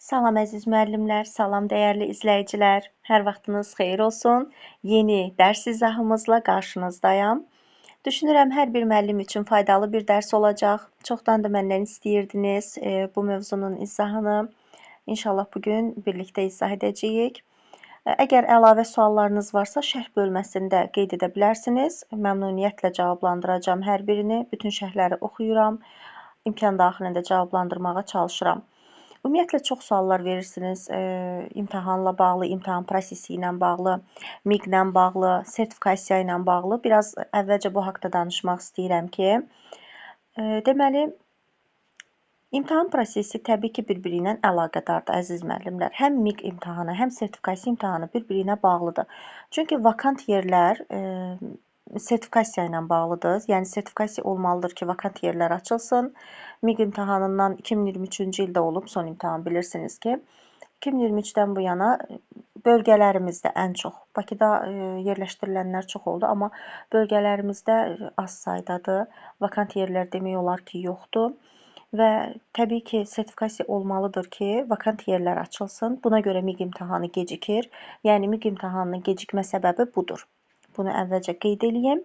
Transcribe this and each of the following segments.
Salam əziz müəllimlər, salam dəyərli izləyicilər. Hər vaxtınız xeyir olsun. Yeni dərs izahımızla qarşınızdayam. Düşünürəm hər bir müəllim üçün faydalı bir dərs olacaq. Çoxdan da məndən istəyirdiniz bu mövzunun izahını. İnşallah bugün birlikdə izah edəcəyik. Əgər əlavə suallarınız varsa, şərh bölməsində qeyd edə bilərsiniz. Məmnuniyyətlə cavablandıracağam hər birini. Bütün şərhləri oxuyuram. İmkan daxilində cavablandırmağa çalışıram. Ümumiyyətlə çox suallar verirsiniz imtahanla bağlı, imtahan prosesi ilə bağlı, MIQ ilə bağlı, sertifikasiya ilə bağlı. Biraz əvvəlcə bu haqda danışmaq istəyirəm ki, deməli, imtahan prosesi təbii ki, bir-biri ilə əlaqədardır, əziz müəllimlər. Həm MIQ imtahanı, həm sertifikasiya imtahanı bir-biri ilə bağlıdır. Çünki vakant yerlər sertifikasiya ilə bağlıdır. Yəni, sertifikasiya olmalıdır ki, vakant yerlər açılsın. MIQ imtahanından 2023-cü ildə olub son imtahan, bilirsiniz ki. 2023-dən bu yana bölgələrimizdə ən çox, Bakıda yerləşdirilənlər çox oldu, amma bölgələrimizdə az saydadır. Vakant yerlər demək olar ki, yoxdur. Və təbii ki, sertifikasiya olmalıdır ki, vakant yerlər açılsın. Buna görə MIQ imtahanı gecikir. Yəni, MIQ imtahanının gecikmə səbəbi budur. Bunu əvvəlcə qeyd edeyim.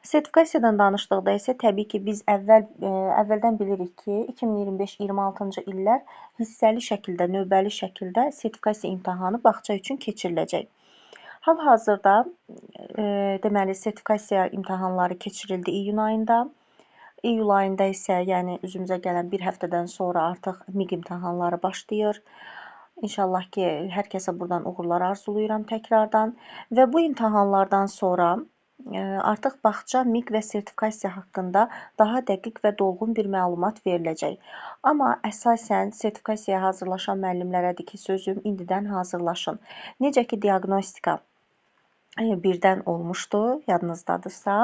Sertifikasiyadan danışdıqda isə təbii ki, biz əvvəldən bilirik ki, 2025-26-cı illər hissəli şəkildə, növbəli şəkildə sertifikasiya imtahanı bağça üçün keçiriləcək. Hal-hazırda deməli sertifikasiya imtahanları keçirildi iyun ayında. İyul ayında isə, yəni üzümüzə gələn bir həftədən sonra artıq MIQ imtahanları başlayır. İnşallah ki, hər kəsə buradan uğurlar arzulayıram təkrardan. Və bu imtahanlardan sonra artıq bağça, MIQ və sertifikasiya haqqında daha dəqiq və dolğun bir məlumat veriləcək. Amma əsasən sertifikasiyaya hazırlaşan müəllimlərədir ki, sözüm indidən hazırlaşın. Necə ki, diaqnostika birdən olmuşdu, yadınızdadırsa.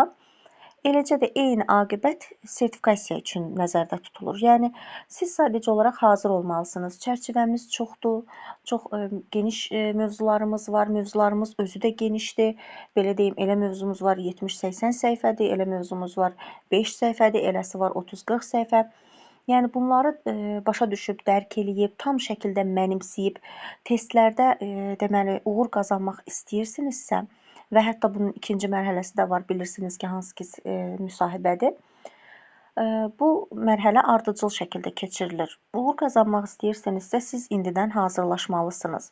Eləcə də eyni aqibət sertifikasiya üçün nəzərdə tutulur. Yəni, siz sadəcə olaraq hazır olmalısınız. Çərçivəmiz çoxdur, çox geniş mövzularımız var. Mövzularımız özü də genişdir. Belə deyim, elə mövzumuz var 70-80 səhifədir, elə mövzumuz var 5 səhifədir, eləsi var 30-40 səhifə. Yəni, bunları başa düşüb, dərk eləyib, tam şəkildə mənimsəyib, testlərdə deməli, uğur qazanmaq istəyirsinizsə, və hətta bunun ikinci mərhələsi də var, bilirsiniz ki, hansı ki müsahibədir. Bu mərhələ ardıcıl şəkildə keçirilir. Uğur qazanmaq istəyirsinizsə, siz indidən hazırlaşmalısınız.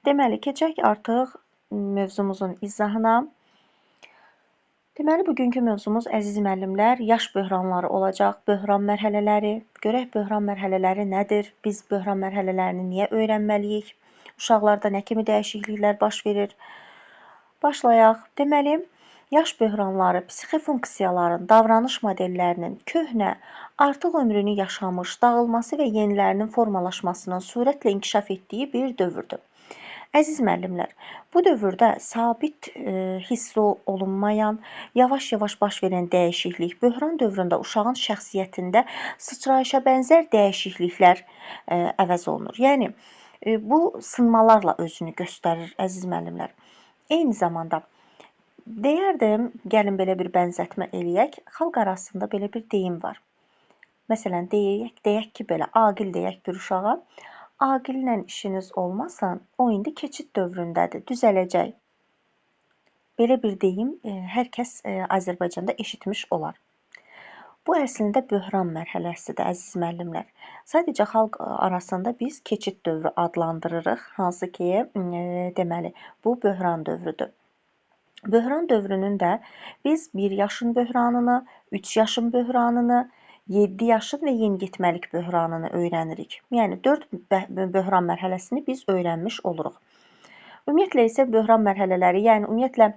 Deməli, keçək artıq mövzumuzun izahına. Deməli, bugünkü mövzumuz, əziz müəllimlər, yaş böhranları olacaq, böhran mərhələləri. Görək, böhran mərhələləri nədir? Biz böhran mərhələlərini niyə öyrənməliyik? Uşaqlarda nə kimi dəyişikliklər baş verir? Başlayaq. Deməli, yaş böhranları psixi funksiyaların, davranış modellərinin köhnə, artıq ömrünü yaşamış, dağılması və yenilərinin formalaşmasının sürətlə inkişaf etdiyi bir dövrdür. Əziz müəllimlər, bu dövrdə sabit hiss olunmayan, yavaş-yavaş baş verən dəyişiklik, böhran dövründə uşağın şəxsiyyətində sıçrayışa bənzər dəyişikliklər əvəz olunur. Yəni, bu sınmalarla özünü göstərir, əziz müəllimlər. Eyni zamanda deyərdim, gəlin belə bir bənzətmə eləyək, xalq arasında belə bir deyim var. Məsələn, deyək ki, belə aqil deyək bir uşağa, aqillə işiniz olmasın, o indi keçid dövründədir, düzələcək. Belə bir deyim hər kəs Azərbaycanda eşitmiş olar. Bu əslində böhran mərhələsidir, əziz müəllimlər. Sadəcə xalq arasında biz keçid dövrü adlandırırıq, hansı ki, deməli, bu böhran dövrüdür. Böhran dövrünün də biz 1 yaşın böhranını, 3 yaşın böhranını, 7 yaşın və yeniyetməlik böhranını öyrənirik. Yəni, 4 böhran mərhələsini biz öyrənmiş oluruq. Ümumiyyətlə isə böhran mərhələləri, yəni ümumiyyətlə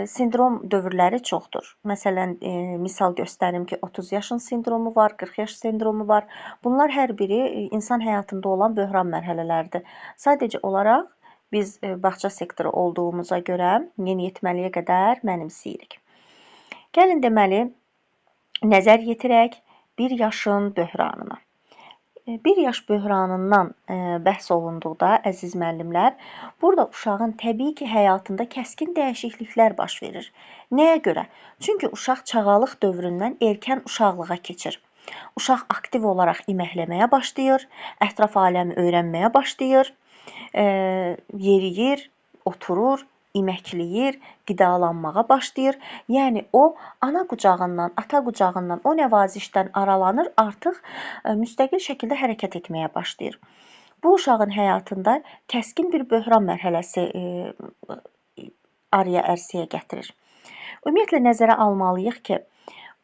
sindrom dövrləri çoxdur. Məsələn, misal göstərim ki, 30 yaşın sindromu var, 40 yaş sindromu var. Bunlar hər biri insan həyatında olan böhran mərhələləridir. Sadəcə olaraq biz bağça sektoru olduğumuza görə yeniyetməliyə qədər mənimsəyirik. Gəlin deməli, nəzər yetirək 1 yaşın böhranına. 1 yaş böhranından bəhs olunduqda, əziz müəllimlər, burada uşağın təbii ki, həyatında kəskin dəyişikliklər baş verir. Nəyə görə? Çünki uşaq çağalıq dövründən erkən uşaqlığa keçir. Uşaq aktiv olaraq iməkləməyə başlayır, ətraf aləmi öyrənməyə başlayır, yeriyir, oturur, iməkləyir, qidalanmağa başlayır. Yəni o ana qucağından, ata qucağından, o nəvazişdən aralanır, artıq müstəqil şəkildə hərəkət etməyə başlayır. Bu uşağın həyatında kəskin bir böhran mərhələsi araya ərsəyə gətirir. Ümumiyyətlə nəzərə almalıyıq ki,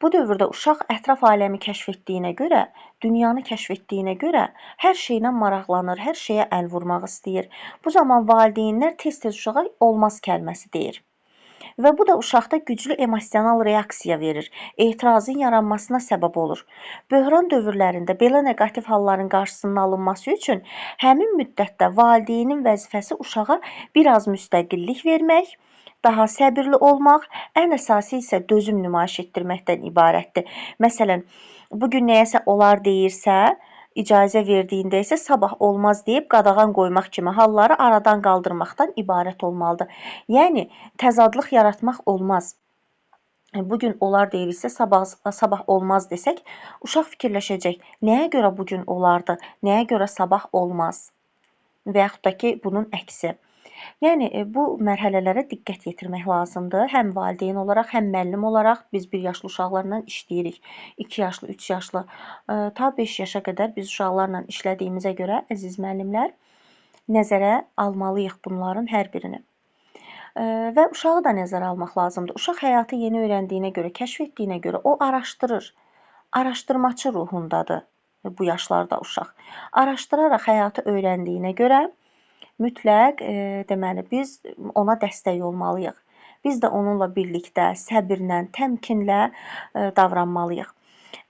bu dövrdə uşaq ətraf aləmi kəşf etdiyinə görə, dünyanı kəşf etdiyinə görə hər şeylə maraqlanır, hər şeyə əl vurmaq istəyir. Bu zaman valideynlər tez-tez uşağa olmaz kəlməsi deyir. Və bu da uşaqda güclü emosional reaksiya verir, etirazın yaranmasına səbəb olur. Böhran dövrlərində belə neqativ halların qarşısının alınması üçün həmin müddətdə valideynin vəzifəsi uşağa biraz müstəqillik vermək, daha səbirli olmaq, ən əsası isə dözüm nümayiş etdirməkdən ibarətdir. Məsələn, bugün nəyəsə olar deyirsə, icazə verdiyində isə sabah olmaz deyib qadağan qoymaq kimi halları aradan qaldırmaqdan ibarət olmalıdır. Yəni, təzadlıq yaratmaq olmaz. Bugün olar deyirsə, sabah olmaz desək, uşaq fikirləşəcək, nəyə görə bugün olardı, nəyə görə sabah olmaz və yaxud da ki, bunun əksi. Yəni, bu mərhələlərə diqqət yetirmək lazımdır. Həm valideyn olaraq, həm müəllim olaraq biz 1 yaşlı uşaqlarla işləyirik. 2 yaşlı, 3 yaşlı, ta 5 yaşa qədər biz uşaqlarla işlədiyimizə görə, əziz müəllimlər, nəzərə almalıyıq bunların hər birini. Və uşağı da nəzərə almaq lazımdır. Uşaq həyatı yeni öyrəndiyinə görə, kəşf etdiyinə görə o araşdırır. Araşdırmaçı ruhundadır bu yaşlarda uşaq. Araşdıraraq həyatı öyrəndiyinə görə mütləq deməli biz ona dəstək olmalıyıq. Biz də onunla birlikdə səbirlə, təmkinlə davranmalıyıq.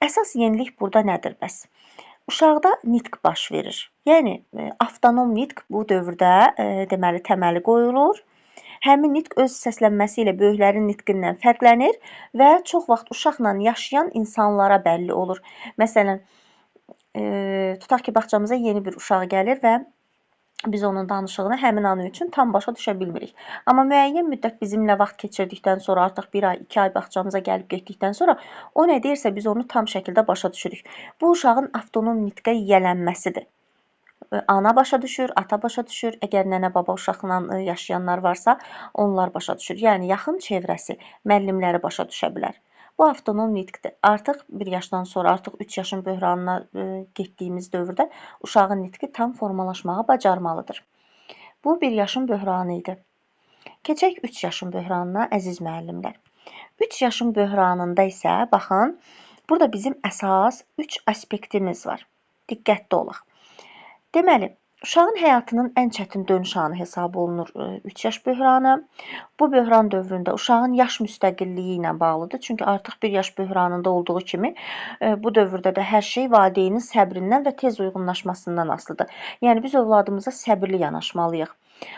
Əsas yenilik burada nədir bəs? Uşaqda nitq baş verir. Yəni avtonom nitq bu dövrdə deməli təməli qoyulur. Həmin nitq öz səslənməsi ilə böyüklərin nitqindən fərqlənir və çox vaxt uşaqla yaşayan insanlara bəlli olur. Məsələn, tutaq ki, bağçamıza yeni bir uşaq gəlir və biz onun danışığını həmin an üçün tam başa düşə bilmirik. Amma müəyyən müddət bizimlə vaxt keçirdikdən sonra, artıq 1 ay, 2 ay bağçamıza gəlib getdikdən sonra o nə deyirsə biz onu tam şəkildə başa düşürük. Bu uşağın avtonom nitqə yiyələnməsidir. Ana başa düşür, ata başa düşür. Əgər nənə, baba uşaqla yaşayanlar varsa, onlar başa düşür. Yəni yaxın çevrəsi, müəllimləri başa düşə bilər. Bu avtonom nitqdir. Artıq 1 yaşdan sonra, artıq 3 yaşın böhranına getdiyimiz dövrdə uşağın nitqi tam formalaşmağı bacarmalıdır. Bu 1 yaşın böhranı idi. Keçək 3 yaşın böhranına, əziz müəllimlər. 3 yaşın böhranında isə, baxın, burada bizim əsas 3 aspektimiz var. Diqqətli olaq. Deməli, uşağın həyatının ən çətin dönüş anı hesab olunur 3 yaş böhranı. Bu böhran dövründə uşağın yaş müstəqilliyi ilə bağlıdır. Çünki artıq 1 yaş böhranında olduğu kimi bu dövrdə də hər şey valideynin səbrindən və tez uyğunlaşmasından asılıdır. Yəni biz övladımıza səbirli yanaşmalıyıq.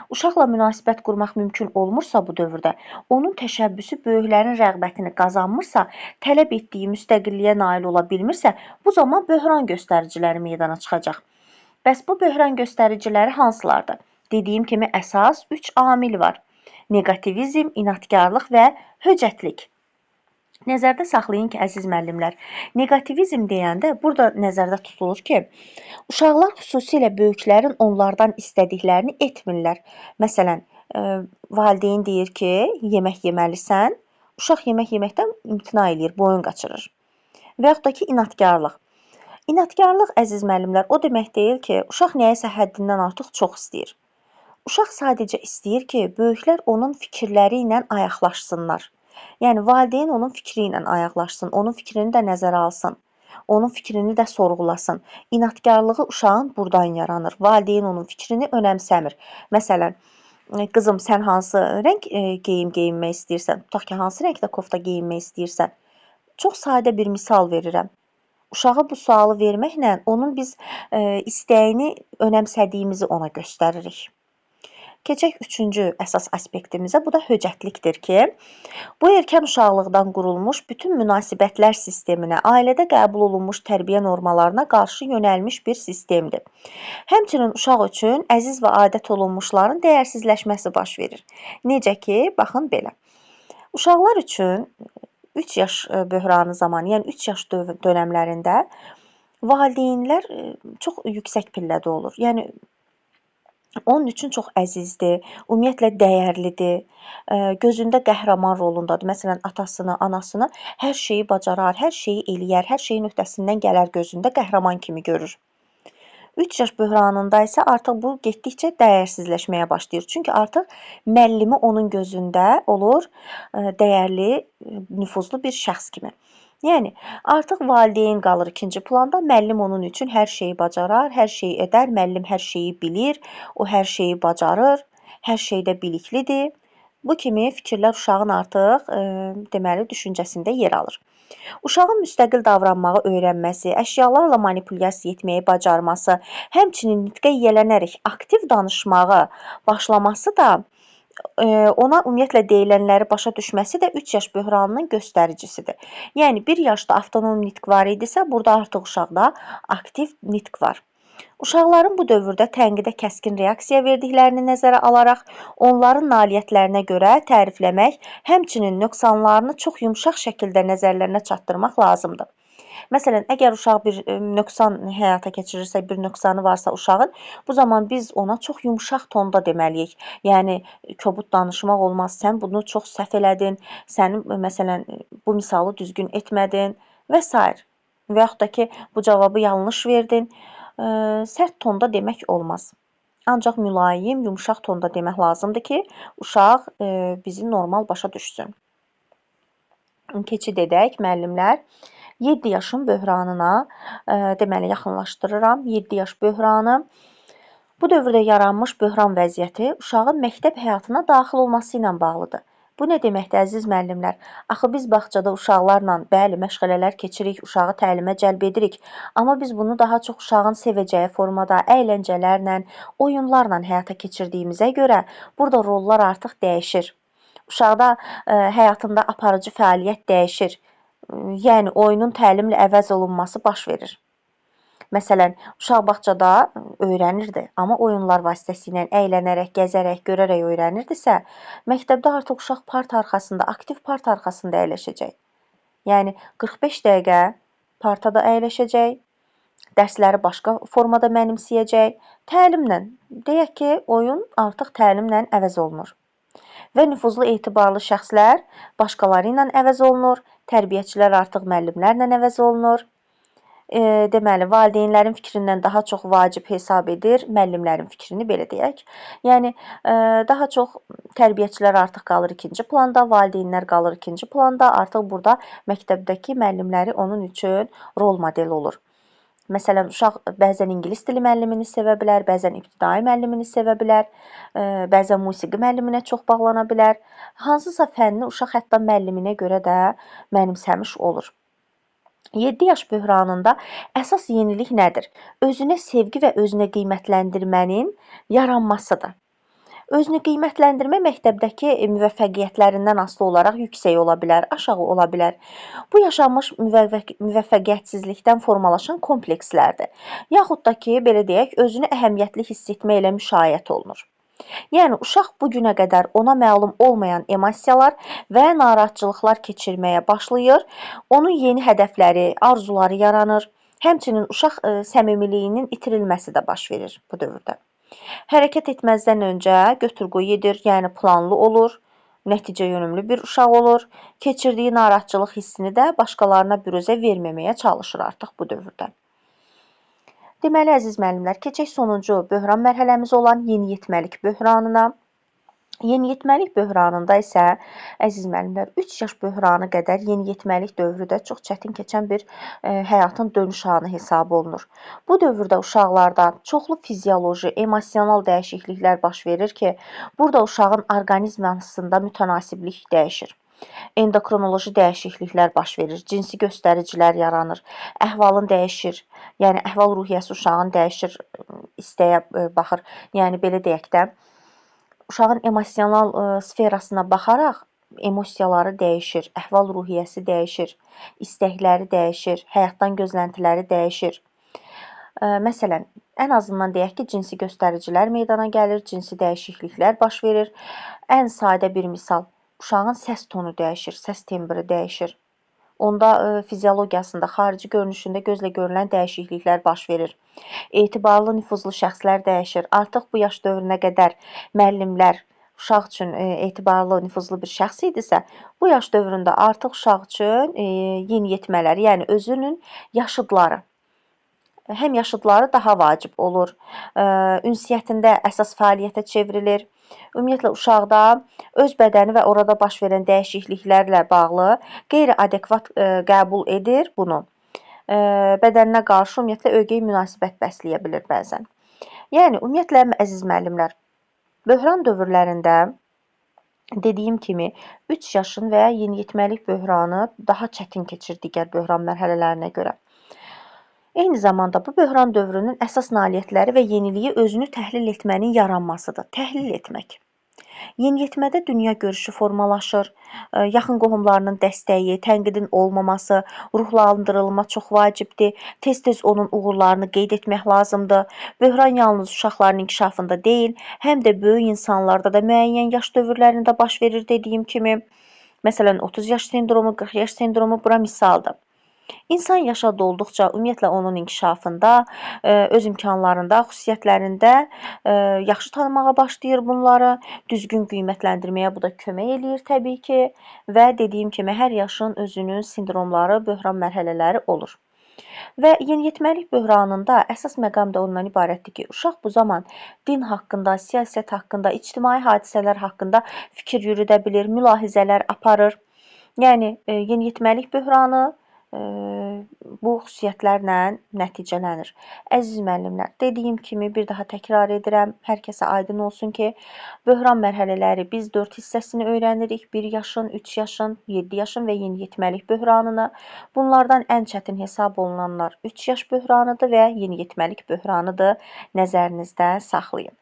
Uşaqla münasibət qurmaq mümkün olmursa bu dövrdə, onun təşəbbüsü böyüklərin rəğbətini qazanmırsa, tələb etdiyi müstəqilliyə nail ola bilmirsə, bu zaman böhran göstəriciləri meydana çıxacaq. Bəs bu böhran göstəriciləri hansılardır? Dediyim kimi əsas 3 amil var. Neqativizm, inadkarlıq və höcətlik. Nəzərdə saxlayın ki, əziz müəllimlər, neqativizm deyəndə burada nəzərdə tutulur ki, uşaqlar xüsusilə böyüklərin onlardan istədiklərini etmirlər. Məsələn, valideyn deyir ki, yemək yeməlisən, uşaq yemək yeməkdən imtina edir, boyun qaçırır. Və yaxud da ki, inadkarlıq. İnadkarlıq, əziz müəllimlər, o demək deyil ki, uşaq nəyəsə həddindən artıq çox istəyir. Uşaq sadəcə istəyir ki, böyüklər onun fikirləri ilə ayaqlaşsınlar. Yəni, valideyn onun fikri ilə ayaqlaşsın, onun fikrini də nəzərə alsın, onun fikrini də sorğulasın. İnadkarlığı uşağın buradan yaranır. Valideyn onun fikrini önəmsəmir. Məsələn, qızım, sən hansı rəng geyinmək istəyirsən? Tutaq ki, hansı rəngdə kofta geyinmək istəyirsən? Çox sadə bir misal verirəm. Uşağa bu sualı verməklə onun biz istəyini önəmsədiyimizi ona göstəririk. Keçək 3-cü əsas aspektimizə, bu da höcətlikdir ki, bu erkən uşaqlıqdan qurulmuş bütün münasibətlər sisteminə, ailədə qəbul olunmuş tərbiyə normalarına qarşı yönəlmiş bir sistemdir. Həmçinin uşaq üçün əziz və adət olunmuşların dəyərsizləşməsi baş verir. Necə ki, baxın belə. Uşaqlar üçün 3 yaş böhranı zamanı, yəni 3 yaş dönəmlərində valideynlər çox yüksək pillədə olur. Yəni onun üçün çox əzizdir, ümumiyyətlə dəyərlidir, gözündə qəhrəman rolundadır. Məsələn, atasını, anasını hər şeyi bacarar, hər şeyi eləyər, hər şeyin öhdəsindən gələr gözündə qəhrəman kimi görür. 3 yaş böhranında isə artıq bu getdikcə dəyərsizləşməyə başlayır. Çünki artıq müəllimi onun gözündə olur dəyərli, nüfuzlu bir şəxs kimi. Yəni, artıq valideyn qalır ikinci planda, müəllim onun üçün hər şeyi bacarar, hər şeyi edər, müəllim hər şeyi bilir, o hər şeyi bacarır, hər şeydə biliklidir. Bu kimi fikirlər uşağın artıq deməli düşüncəsində yer alır. Uşağın müstəqil davranmağı öyrənməsi, əşyalarla manipulyasiya etməyi bacarması, həmçinin nitqə yiyələnərək aktiv danışmağı başlaması da ona ümumiyyətlə deyilənləri başa düşməsi də 3 yaş böhranının göstəricisidir. Yəni 1 yaşda avtonom nitq var idisə, burada artıq uşaqda aktiv nitq var. Uşaqların bu dövrdə tənqidə kəskin reaksiya verdiklərini nəzərə alaraq, onların nailiyyətlərinə görə tərifləmək, həmçinin nöqsanlarını çox yumşaq şəkildə nəzərlərinə çatdırmaq lazımdır. Məsələn, əgər uşaq bir nöqsan həyata keçirirsə, bir nöqsanı varsa uşağın, bu zaman biz ona çox yumşaq tonda deməliyik. Yəni kobud danışmaq olmaz. Sən bunu çox səhv elədin. Sən məsələn bu misalı düzgün etmədin və s. Və yaxud da ki, bu cavabı yanlış verdin. Sərt tonda demək olmaz. Ancaq mülayim, yumşaq tonda demək lazımdır ki, uşaq bizi normal başa düşsün. Keçid edək, müəllimlər. 7 yaşın böhranına deməli yaxınlaşdırıram. 7 yaş böhranı. Bu dövrdə yaranmış böhran vəziyyəti uşağın məktəb həyatına daxil olması ilə bağlıdır. Bu nə deməkdir, əziz müəllimlər? Axı biz bağçada uşaqlarla, bəli, məşğələlər keçirik, uşağı təlimə cəlb edirik. Amma biz bunu daha çox uşağın sevəcəyi formada, əyləncələrlə, oyunlarla həyata keçirdiyimizə görə burada rollar artıq dəyişir. Uşaqda həyatında aparıcı fəaliyyət dəyişir. Yəni oyunun təlimlə əvəz olunması baş verir. Məsələn, uşaq bağçada öyrənirdi, amma oyunlar vasitəsilə əylənərək, gəzərək, görərək öyrənirdisə, məktəbdə artıq uşaq parta arxasında, aktiv parta arxasında əyləşəcək. Yəni 45 dəqiqə partada əyləşəcək, dərsləri başqa formada mənimsəyəcək. Təlimlə, deyək ki, oyun artıq təlimlə əvəz olunur. Və nüfuzlu etibarlı şəxslər başqaları ilə əvəz olunur, tərbiyəçilər artıq müəllimlərlə əvəz olunur. Deməli, valideynlərin fikrindən daha çox vacib hesab edir, müəllimlərin fikrini belə deyək. Yəni, daha çox tərbiyəçilər artıq qalır ikinci planda, valideynlər qalır ikinci planda. Artıq burada məktəbdəki müəllimləri onun üçün rol model olur. Məsələn, uşaq bəzən ingilis dili müəllimini sevə bilər, bəzən ibtidai müəllimini sevə bilər, bəzən musiqi müəlliminə çox bağlana bilər. Hansısa fənni uşaq hətta müəlliminə görə də mənimsəmiş olur. 7 yaş böhranında əsas yenilik nədir? Özünə sevgi və özünə qiymətləndirmənin yaranmasıdır. Özünü qiymətləndirmə məktəbdəki müvəffəqiyyətlərindən asılı olaraq yüksək ola bilər, aşağı ola bilər. Bu yaşanmış müvəffəqiyyətsizlikdən formalaşan komplekslərdir. Yaxud da ki, belə deyək, özünü əhəmiyyətli hiss etmə ilə müşayiət olunur. Yəni, uşaq bu günə qədər ona məlum olmayan emosiyalar və narahatçılıqlar keçirməyə başlayır, onun yeni hədəfləri, arzuları yaranır, həmçinin uşaq səmimiliyinin itirilməsi də baş verir bu dövrdə. Hərəkət etməzdən öncə götür-qoy edir, yəni planlı olur, nəticə yönümlü bir uşaq olur, keçirdiyi narahatçılıq hissini də başqalarına büruzə verməməyə çalışır artıq bu dövrdə. Deməli, əziz müəllimlər, keçək sonuncu böhran mərhələmiz olan yeniyetməlik böhranına. Yeniyetməlik böhranında isə, əziz müəllimlər, 3 yaş böhranı qədər yeniyetməlik dövrü də çox çətin keçən bir həyatın dönüş anı hesab olunur. Bu dövrdə uşaqlarda çoxlu fizioloji, emosional dəyişikliklər baş verir ki, burada uşağın orqanizmasında mütənasiblik dəyişir. Endokrinoloji dəyişikliklər baş verir, cinsi göstəricilər yaranır, əhvalın dəyişir, yəni əhval-ruhiyyəsi uşağın dəyişir, istəyə baxır, yəni belə deyək də, uşağın emosional sferasına baxaraq emosiyaları dəyişir, əhval-ruhiyyəsi dəyişir, istəkləri dəyişir, həyatdan gözləntiləri dəyişir. Məsələn, ən azından deyək ki, cinsi göstəricilər meydana gəlir, cinsi dəyişikliklər baş verir. Ən sadə bir misal, uşağın səs tonu dəyişir, səs tembri dəyişir. onda fiziologiyasında, xarici görünüşündə gözlə görülən dəyişikliklər baş verir. Etibarlı, nüfuzlu şəxslər dəyişir. Artıq bu yaş dövrünə qədər müəllimlər uşaq üçün etibarlı, nüfuzlu bir şəxs idisə, bu yaş dövründə artıq uşaq üçün yeniyetmələri, yəni özünün yaşıdları, həmyaşıdları daha vacib olur. Ünsiyyətində əsas fəaliyyətə çevrilir. Ümumiyyətlə, uşaqda öz bədəni və orada baş verən dəyişikliklərlə bağlı qeyri-adekvat qəbul edir bunu. Bədəninə qarşı ümumiyyətlə ögey münasibət bəsləyə bilir bəzən. Yəni, ümumiyyətlə, əziz müəllimlər, böhran dövrlərində dediyim kimi 3 yaşın və ya yeniyetməlik böhranı daha çətin keçir digər böhran mərhələlərinə görə. Eyni zamanda bu böhran dövrünün əsas nailiyyətləri və yeniliyi özünü təhlil etmənin yaranmasıdır. Təhlil etmək. Yeniyetmədə dünya görüşü formalaşır, yaxın qohumlarının dəstəyi, tənqidin olmaması, ruhlandırılma çox vacibdir, tez-tez onun uğurlarını qeyd etmək lazımdır. Böhran yalnız uşaqların inkişafında deyil, həm də böyük insanlarda da müəyyən yaş dövrlərində baş verir dediyim kimi. Məsələn, 30 yaş sindromu, 40 yaş sindromu bura misaldır. İnsan yaşa dolduqca ümumiyyətlə onun inkişafında, öz imkanlarında, xüsusiyyətlərində yaxşı tanımağa başlayır bunları, düzgün qiymətləndirməyə bu da kömək eləyir təbii ki və dediyim kimi hər yaşın özünün sindromları, böhran mərhələləri olur. Və yeniyetməlik böhranında əsas məqam da ondan ibarətdir ki, uşaq bu zaman din haqqında, siyasət haqqında, ictimai hadisələr haqqında fikir yürüdə bilir, mülahizələr aparır. Yəni, yeniyetməlik böhranı bu xüsusiyyətlərlə nəticələnir. Əziz müəllimlər, dediyim kimi bir daha təkrar edirəm, hər kəsə aydın olsun ki, böhran mərhələləri biz 4 hissəsini öyrənirik. 1 yaşın, 3 yaşın, 7 yaşın və yeniyetməlik böhranını. Bunlardan ən çətin hesab olunanlar 3 yaş böhranıdır və yeniyetməlik böhranıdır. Nəzərinizdə saxlayın.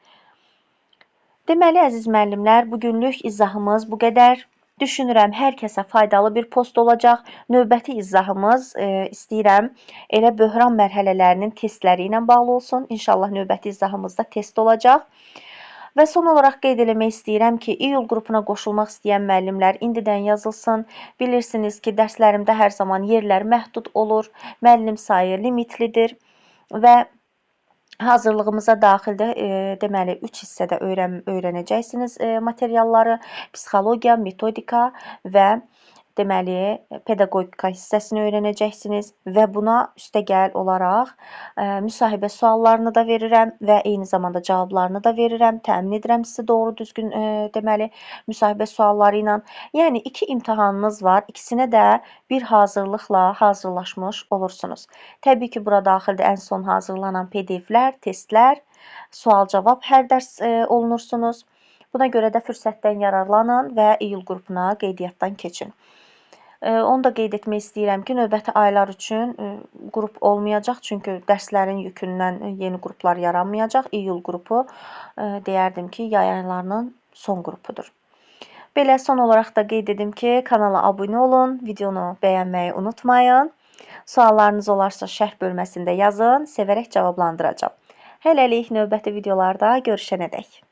Deməli, əziz müəllimlər, bugünlük izahımız bu qədər. Düşünürəm, hər kəsə faydalı bir post olacaq. Növbəti izahımız istəyirəm elə böhran mərhələlərinin testləri ilə bağlı olsun. İnşallah növbəti izahımızda test olacaq. Və son olaraq qeyd eləmək istəyirəm ki, iyul qrupuna qoşulmaq istəyən müəllimlər indidən yazılsın. Bilirsiniz ki, dərslərimdə hər zaman yerlər məhdud olur, müəllim sayı limitlidir və hazırlığımıza daxildə deməli 3 hissədə öyrənəcəksiniz materialları: psixologiya, metodika və deməli pedaqogika hissəsini öyrənəcəksiniz və buna üstəgəl olaraq müsahibə suallarını da verirəm və eyni zamanda cavablarını da verirəm. Təmin edirəm sizə doğru düzgün deməli müsahibə sualları ilə. Yəni 2 imtahanınız var. İkisinə də bir hazırlıqla hazırlaşmış olursunuz. Təbii ki, bura daxildə ən son hazırlanan PDF-lər, testlər, sual-cavab hər dərs olunursunuz. Buna görə də fürsətdən yararlanın və iyul qrupuna qeydiyyatdan keçin. Onu da qeyd etmək istəyirəm ki, növbəti aylar üçün qrup olmayacaq, çünki dərslərin yükündən yeni qruplar yaranmayacaq. İyul qrupu deyərdim ki, yay aylarının son qrupudur. Belə son olaraq da qeyd edim ki, kanala abunə olun, videonu bəyənməyi unutmayın. Suallarınız olarsa şərh bölməsində yazın, sevərək cavablandıracağam. Hələlik növbəti videolarda görüşənədək.